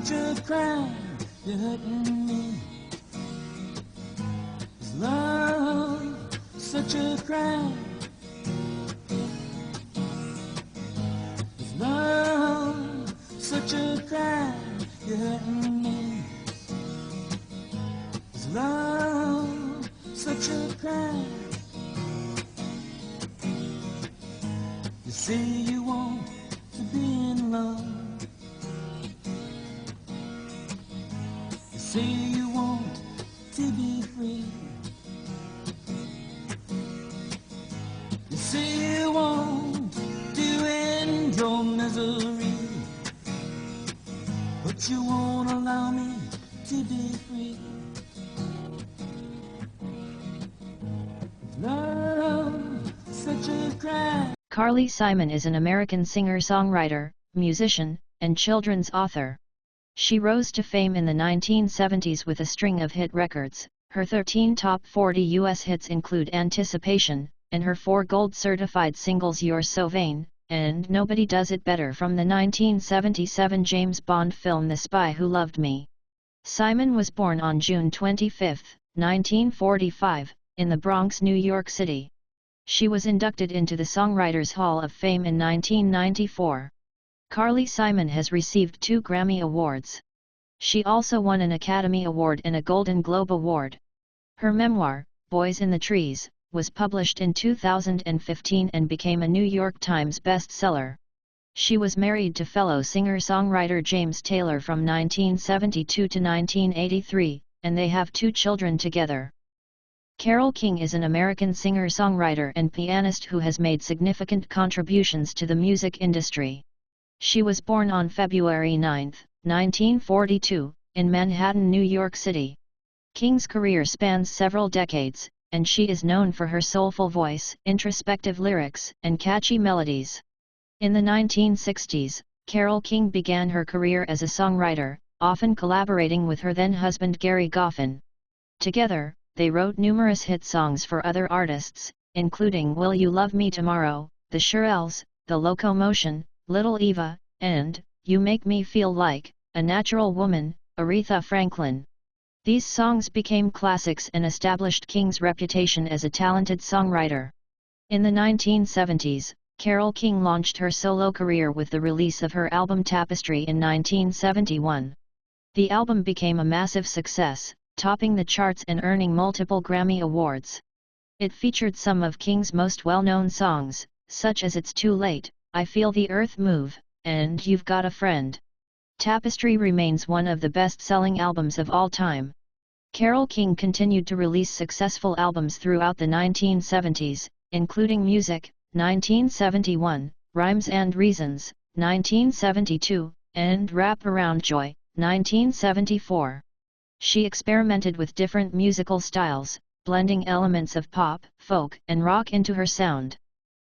such a crime, you're hurting me. Is love such a crime? Is love such a crime, you're hurting me. Is love such a crime? You say you want to be in love. You say you want to be free. You say you want to end your misery, but you won't allow me to be free. Love, such a crime. Carly Simon is an American singer-songwriter, musician, and children's author. She rose to fame in the 1970s with a string of hit records. Her 13 top 40 US hits include Anticipation, and her 4 gold-certified singles You're So Vain, and Nobody Does It Better from the 1977 James Bond film The Spy Who Loved Me. Simon was born on June 25, 1945, in the Bronx, New York City. She was inducted into the Songwriters Hall of Fame in 1994. Carly Simon has received 2 Grammy Awards. She also won an Academy Award and a Golden Globe Award. Her memoir, Boys in the Trees, was published in 2015 and became a New York Times bestseller. She was married to fellow singer-songwriter James Taylor from 1972 to 1983, and they have 2 children together. Carole King is an American singer-songwriter and pianist who has made significant contributions to the music industry. She was born on February 9, 1942, in Manhattan, New York City. King's career spans several decades, and she is known for her soulful voice, introspective lyrics, and catchy melodies. In the 1960s, Carole King began her career as a songwriter, often collaborating with her then-husband Gary Goffin. Together, they wrote numerous hit songs for other artists, including Will You Love Me Tomorrow, The Shirelles, The Locomotion, Little Eva, and You Make Me Feel Like a Natural Woman, Aretha Franklin. These songs became classics and established King's reputation as a talented songwriter. In the 1970s, Carole King launched her solo career with the release of her album Tapestry in 1971. The album became a massive success, topping the charts and earning multiple Grammy Awards. It featured some of King's most well-known songs, such as It's Too Late, I Feel the Earth Move, and You've Got a Friend. Tapestry remains one of the best-selling albums of all time. Carole King continued to release successful albums throughout the 1970s, including Music, 1971, Rhymes and Reasons, 1972, and Wrap Around Joy, 1974. She experimented with different musical styles, blending elements of pop, folk, and rock into her sound.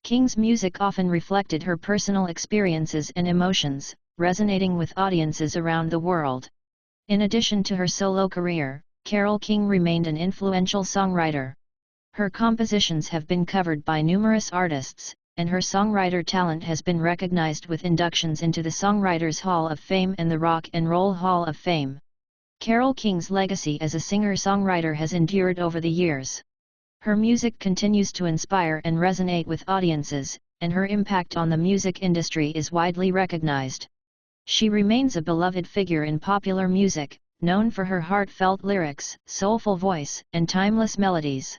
King's music often reflected her personal experiences and emotions, resonating with audiences around the world. In addition to her solo career, Carole King remained an influential songwriter. Her compositions have been covered by numerous artists, and her songwriter talent has been recognized with inductions into the Songwriters Hall of Fame and the Rock and Roll Hall of Fame. Carole King's legacy as a singer-songwriter has endured over the years. Her music continues to inspire and resonate with audiences, and her impact on the music industry is widely recognized. She remains a beloved figure in popular music, known for her heartfelt lyrics, soulful voice, and timeless melodies.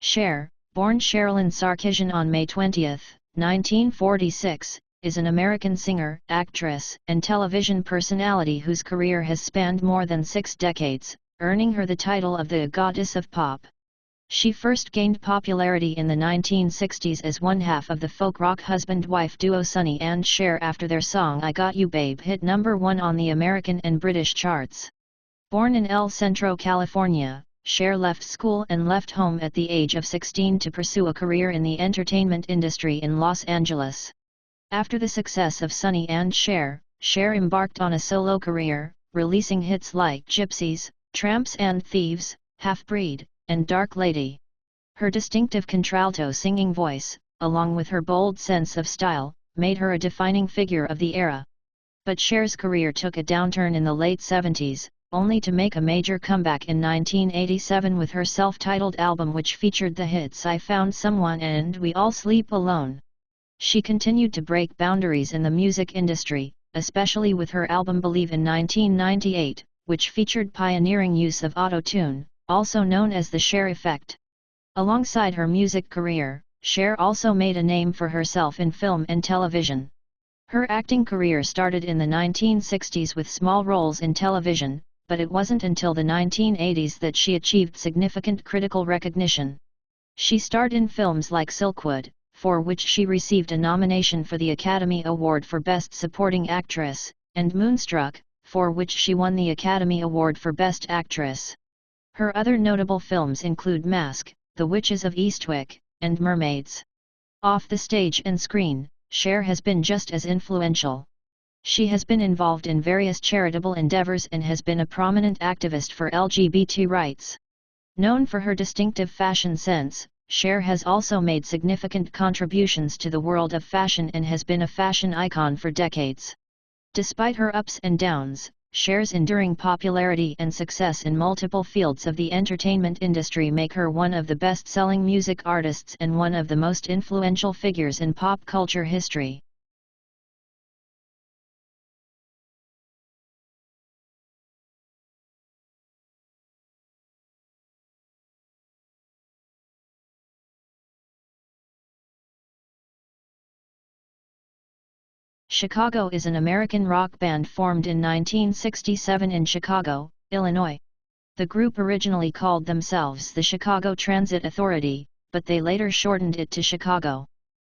Cher, born Sherilyn Sarkisian on May 20, 1946, is an American singer, actress, and television personality whose career has spanned more than 6 decades, earning her the title of the Goddess of Pop. She first gained popularity in the 1960s as one half of the folk rock husband-wife duo Sonny and Cher after their song I Got You Babe hit number 1 on the American and British charts. Born in El Centro, California, Cher left school and left home at the age of 16 to pursue a career in the entertainment industry in Los Angeles. After the success of Sonny and Cher, Cher embarked on a solo career, releasing hits like Gypsies, Tramps and Thieves, Half-Breed, and Dark Lady. Her distinctive contralto singing voice, along with her bold sense of style, made her a defining figure of the era. But Cher's career took a downturn in the late 70s, only to make a major comeback in 1987 with her self-titled album which featured the hits I Found Someone and We All Sleep Alone. She continued to break boundaries in the music industry, especially with her album Believe in 1998, which featured pioneering use of auto-tune, also known as the Cher effect. Alongside her music career, Cher also made a name for herself in film and television. Her acting career started in the 1960s with small roles in television, but it wasn't until the 1980s that she achieved significant critical recognition. She starred in films like Silkwood, for which she received a nomination for the Academy Award for Best Supporting Actress, and Moonstruck, for which she won the Academy Award for Best Actress. Her other notable films include Mask, The Witches of Eastwick, and Mermaids. Off the stage and screen, Cher has been just as influential. She has been involved in various charitable endeavors and has been a prominent activist for LGBT rights. Known for her distinctive fashion sense, Cher has also made significant contributions to the world of fashion and has been a fashion icon for decades. Despite her ups and downs, Cher's enduring popularity and success in multiple fields of the entertainment industry make her one of the best-selling music artists and one of the most influential figures in pop culture history. Chicago is an American rock band formed in 1967 in Chicago, Illinois. The group originally called themselves the Chicago Transit Authority, but they later shortened it to Chicago.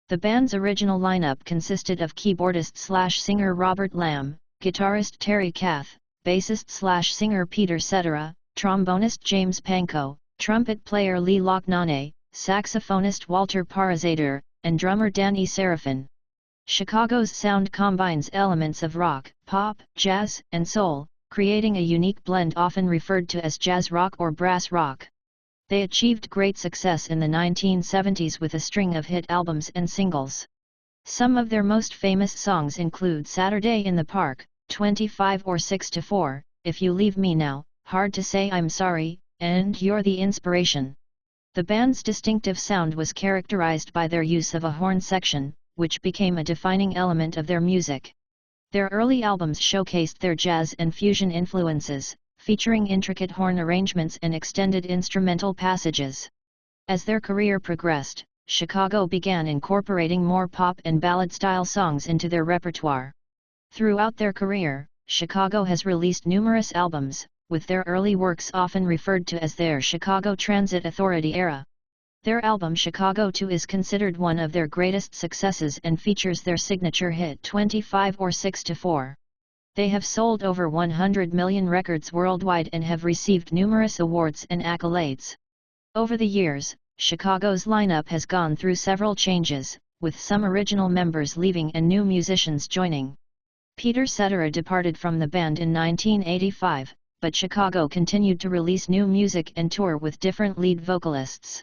The band's original lineup consisted of keyboardist/singer Robert Lamb, guitarist Terry Kath, bassist/singer Peter Cetera, trombonist James Pankow, trumpet player Lee Loughnane, saxophonist Walter Parazader, and drummer Danny Serafin. Chicago's sound combines elements of rock, pop, jazz, and soul, creating a unique blend often referred to as jazz rock or brass rock. They achieved great success in the 1970s with a string of hit albums and singles. Some of their most famous songs include Saturday in the Park, 25 or 6 to 4, If You Leave Me Now, Hard to Say I'm Sorry, and You're the Inspiration. The band's distinctive sound was characterized by their use of a horn section, which became a defining element of their music. Their early albums showcased their jazz and fusion influences, featuring intricate horn arrangements and extended instrumental passages. As their career progressed, Chicago began incorporating more pop and ballad-style songs into their repertoire. Throughout their career, Chicago has released numerous albums, with their early works often referred to as their Chicago Transit Authority era. Their album Chicago 2 is considered one of their greatest successes and features their signature hit 25 or 6 to 4. They have sold over 100 million records worldwide and have received numerous awards and accolades. Over the years, Chicago's lineup has gone through several changes, with some original members leaving and new musicians joining. Peter Cetera departed from the band in 1985, but Chicago continued to release new music and tour with different lead vocalists.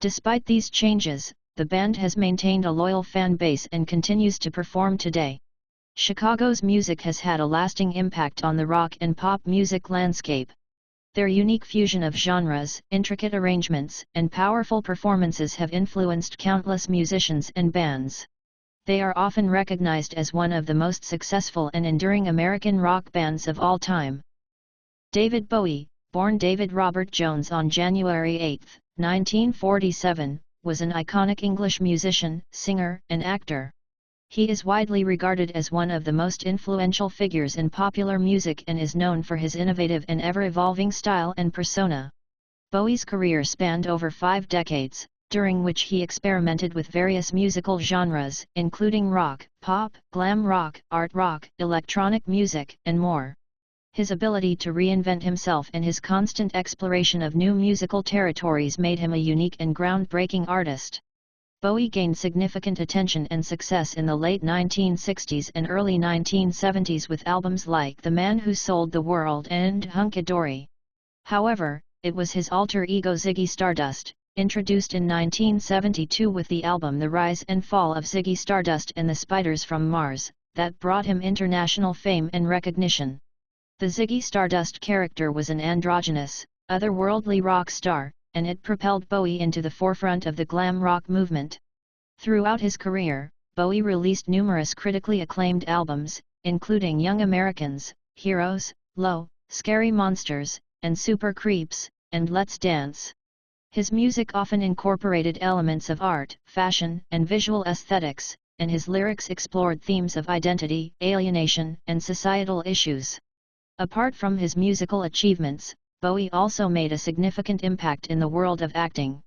Despite these changes, the band has maintained a loyal fan base and continues to perform today. Chicago's music has had a lasting impact on the rock and pop music landscape. Their unique fusion of genres, intricate arrangements, and powerful performances have influenced countless musicians and bands. They are often recognized as one of the most successful and enduring American rock bands of all time. David Bowie, born David Robert Jones on January 8, 1947, was an iconic English musician, singer, and actor. He is widely regarded as one of the most influential figures in popular music and is known for his innovative and ever-evolving style and persona. Bowie's career spanned over 5 decades, during which he experimented with various musical genres, including rock, pop, glam rock, art rock, electronic music, and more. His ability to reinvent himself and his constant exploration of new musical territories made him a unique and groundbreaking artist. Bowie gained significant attention and success in the late 1960s and early 1970s with albums like The Man Who Sold the World and Hunky Dory. However, it was his alter ego Ziggy Stardust, introduced in 1972 with the album The Rise and Fall of Ziggy Stardust and the Spiders from Mars, that brought him international fame and recognition. The Ziggy Stardust character was an androgynous, otherworldly rock star, and it propelled Bowie into the forefront of the glam rock movement. Throughout his career, Bowie released numerous critically acclaimed albums, including Young Americans, Heroes, Low, Scary Monsters, and Super Creeps, and Let's Dance. His music often incorporated elements of art, fashion, and visual aesthetics, and his lyrics explored themes of identity, alienation, and societal issues. Apart from his musical achievements, Bowie also made a significant impact in the world of acting.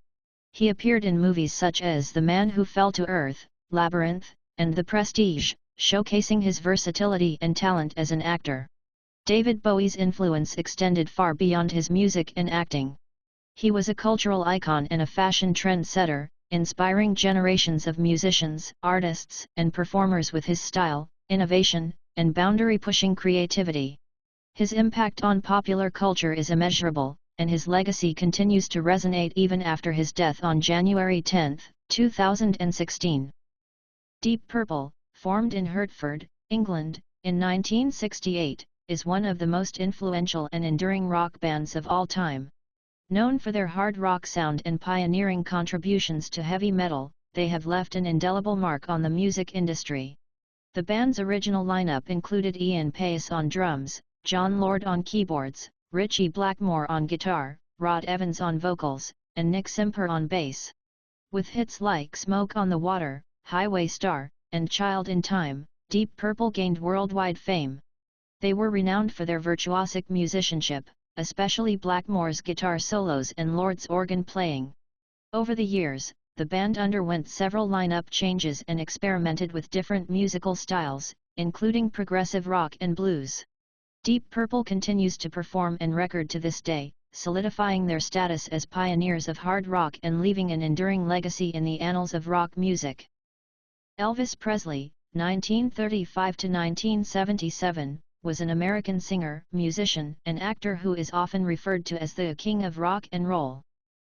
He appeared in movies such as The Man Who Fell to Earth, Labyrinth, and The Prestige, showcasing his versatility and talent as an actor. David Bowie's influence extended far beyond his music and acting. He was a cultural icon and a fashion trendsetter, inspiring generations of musicians, artists, and performers with his style, innovation, and boundary-pushing creativity. His impact on popular culture is immeasurable, and his legacy continues to resonate even after his death on January 10, 2016. Deep Purple, formed in Hertford, England, in 1968, is one of the most influential and enduring rock bands of all time. Known for their hard rock sound and pioneering contributions to heavy metal, they have left an indelible mark on the music industry. The band's original lineup included Ian Paice on drums, John Lord on keyboards, Ritchie Blackmore on guitar, Rod Evans on vocals, and Nick Simper on bass. With hits like Smoke on the Water, Highway Star, and Child in Time, Deep Purple gained worldwide fame. They were renowned for their virtuosic musicianship, especially Blackmore's guitar solos and Lord's organ playing. Over the years, the band underwent several lineup changes and experimented with different musical styles, including progressive rock and blues. Deep Purple continues to perform and record to this day, solidifying their status as pioneers of hard rock and leaving an enduring legacy in the annals of rock music. Elvis Presley, 1935 to 1977, was an American singer, musician, and actor who is often referred to as the King of Rock and Roll.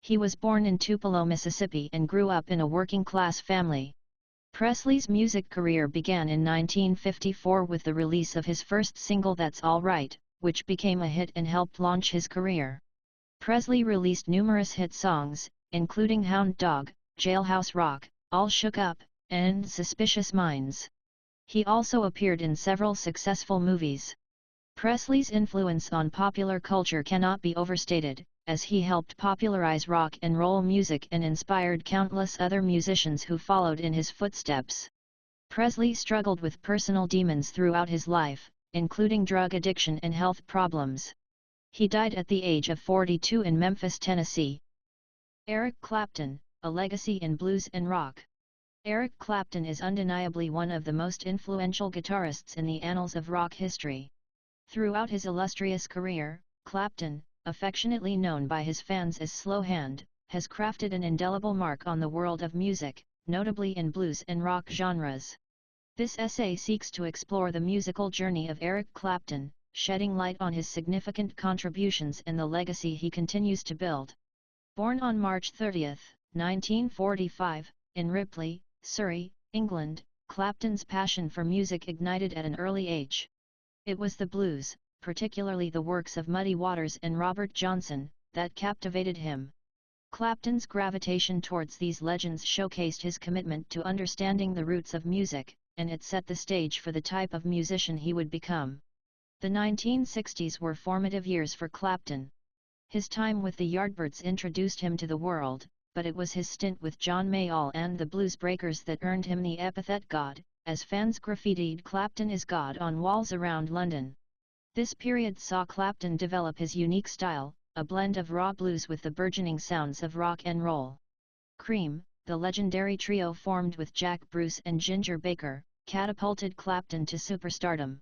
He was born in Tupelo, Mississippi and grew up in a working-class family. Presley's music career began in 1954 with the release of his first single That's All Right, which became a hit and helped launch his career. Presley released numerous hit songs, including Hound Dog, Jailhouse Rock, All Shook Up, and Suspicious Minds. He also appeared in several successful movies. Presley's influence on popular culture cannot be overstated, as he helped popularize rock and roll music and inspired countless other musicians who followed in his footsteps. Presley struggled with personal demons throughout his life, including drug addiction and health problems. He died at the age of 42 in Memphis, Tennessee. Eric Clapton, a legacy in blues and rock. Eric Clapton is undeniably one of the most influential guitarists in the annals of rock history. Throughout his illustrious career, Clapton, affectionately known by his fans as Slow Hand, has crafted an indelible mark on the world of music, notably in blues and rock genres. This essay seeks to explore the musical journey of Eric Clapton, shedding light on his significant contributions and the legacy he continues to build. Born on March 30, 1945, in Ripley, Surrey, England, Clapton's passion for music ignited at an early age. It was the blues, particularly the works of Muddy Waters and Robert Johnson, that captivated him. Clapton's gravitation towards these legends showcased his commitment to understanding the roots of music, and it set the stage for the type of musician he would become. The 1960s were formative years for Clapton. His time with the Yardbirds introduced him to the world, but it was his stint with John Mayall and the Blues Breakers that earned him the epithet God, as fans graffitied Clapton is God on walls around London. This period saw Clapton develop his unique style, a blend of raw blues with the burgeoning sounds of rock and roll. Cream, the legendary trio formed with Jack Bruce and Ginger Baker, catapulted Clapton to superstardom.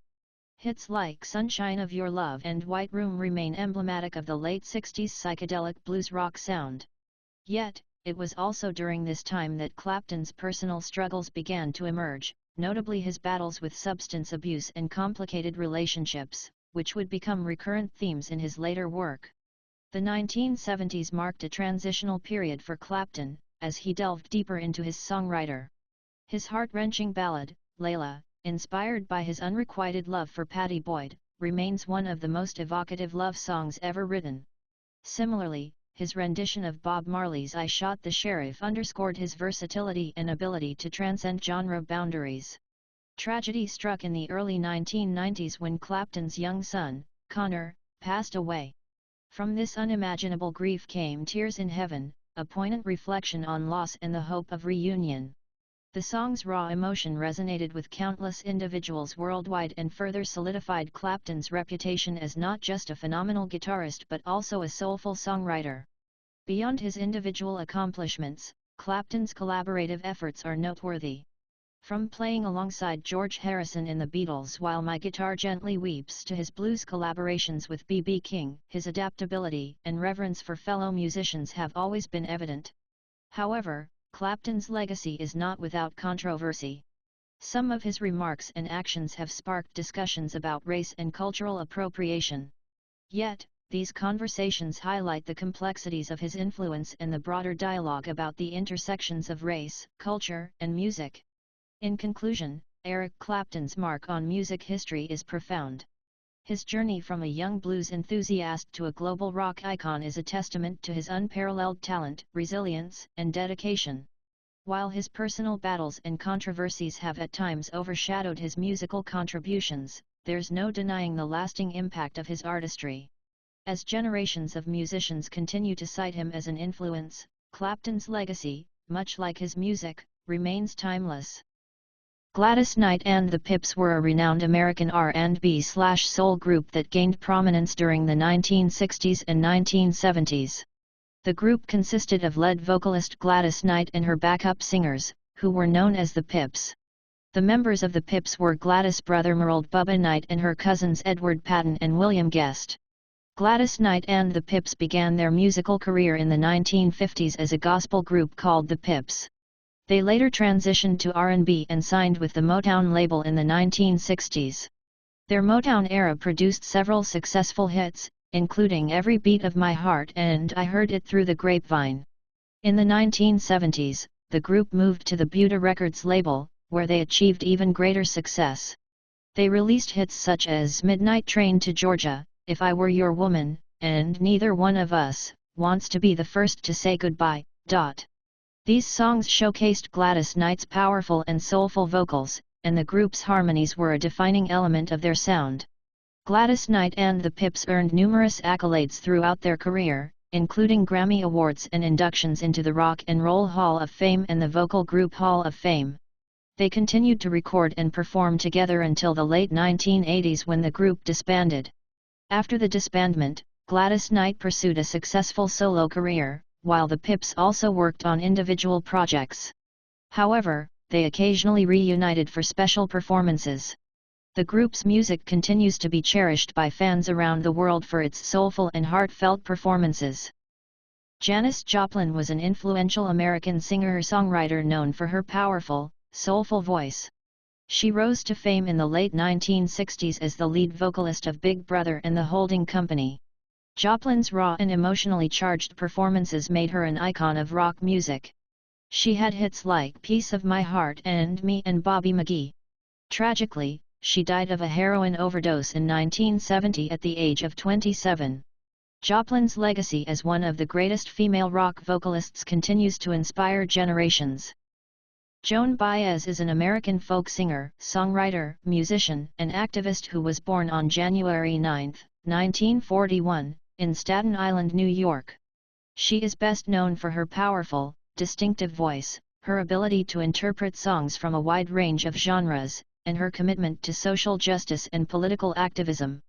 Hits like Sunshine of Your Love and White Room remain emblematic of the late 60s psychedelic blues rock sound. Yet, it was also during this time that Clapton's personal struggles began to emerge, notably his battles with substance abuse and complicated relationships, which would become recurrent themes in his later work. The 1970s marked a transitional period for Clapton, as he delved deeper into his songwriter. His heart-wrenching ballad, Layla, inspired by his unrequited love for Pattie Boyd, remains one of the most evocative love songs ever written. Similarly, his rendition of Bob Marley's I Shot the Sheriff underscored his versatility and ability to transcend genre boundaries. Tragedy struck in the early 1990s when Clapton's young son, Connor, passed away. From this unimaginable grief came Tears in Heaven, a poignant reflection on loss and the hope of reunion. The song's raw emotion resonated with countless individuals worldwide and further solidified Clapton's reputation as not just a phenomenal guitarist but also a soulful songwriter. Beyond his individual accomplishments, Clapton's collaborative efforts are noteworthy. From playing alongside George Harrison in the Beatles' While My Guitar Gently Weeps to his blues collaborations with B.B. King, his adaptability and reverence for fellow musicians have always been evident. However, Clapton's legacy is not without controversy. Some of his remarks and actions have sparked discussions about race and cultural appropriation. Yet, these conversations highlight the complexities of his influence and the broader dialogue about the intersections of race, culture, and music. In conclusion, Eric Clapton's mark on music history is profound. His journey from a young blues enthusiast to a global rock icon is a testament to his unparalleled talent, resilience, and dedication. While his personal battles and controversies have at times overshadowed his musical contributions, there's no denying the lasting impact of his artistry. As generations of musicians continue to cite him as an influence, Clapton's legacy, much like his music, remains timeless. Gladys Knight and the Pips were a renowned American R&B/soul group that gained prominence during the 1960s and 1970s. The group consisted of lead vocalist Gladys Knight and her backup singers, who were known as the Pips. The members of the Pips were Gladys' brother Merle Bubba Knight and her cousins Edward Patton and William Guest. Gladys Knight and the Pips began their musical career in the 1950s as a gospel group called the Pips. They later transitioned to R&B and signed with the Motown label in the 1960s. Their Motown era produced several successful hits, including Every Beat of My Heart and I Heard It Through the Grapevine. In the 1970s, the group moved to the Buda Records label, where they achieved even greater success. They released hits such as Midnight Train to Georgia, If I Were Your Woman, and Neither One of Us Wants to Be the First to Say Goodbye. These songs showcased Gladys Knight's powerful and soulful vocals, and the group's harmonies were a defining element of their sound. Gladys Knight and the Pips earned numerous accolades throughout their career, including Grammy Awards and inductions into the Rock and Roll Hall of Fame and the Vocal Group Hall of Fame. They continued to record and perform together until the late 1980s when the group disbanded. After the disbandment, Gladys Knight pursued a successful solo career, while the Pips also worked on individual projects. However, they occasionally reunited for special performances. The group's music continues to be cherished by fans around the world for its soulful and heartfelt performances. Janis Joplin was an influential American singer-songwriter known for her powerful, soulful voice. She rose to fame in the late 1960s as the lead vocalist of Big Brother and the Holding Company. Joplin's raw and emotionally charged performances made her an icon of rock music. She had hits like Piece of My Heart and Me and Bobby McGee. Tragically, she died of a heroin overdose in 1970 at the age of 27. Joplin's legacy as one of the greatest female rock vocalists continues to inspire generations. Joan Baez is an American folk singer, songwriter, musician, and activist who was born on January 9, 1941, in Staten Island, New York. She is best known for her powerful, distinctive voice, her ability to interpret songs from a wide range of genres, and her commitment to social justice and political activism.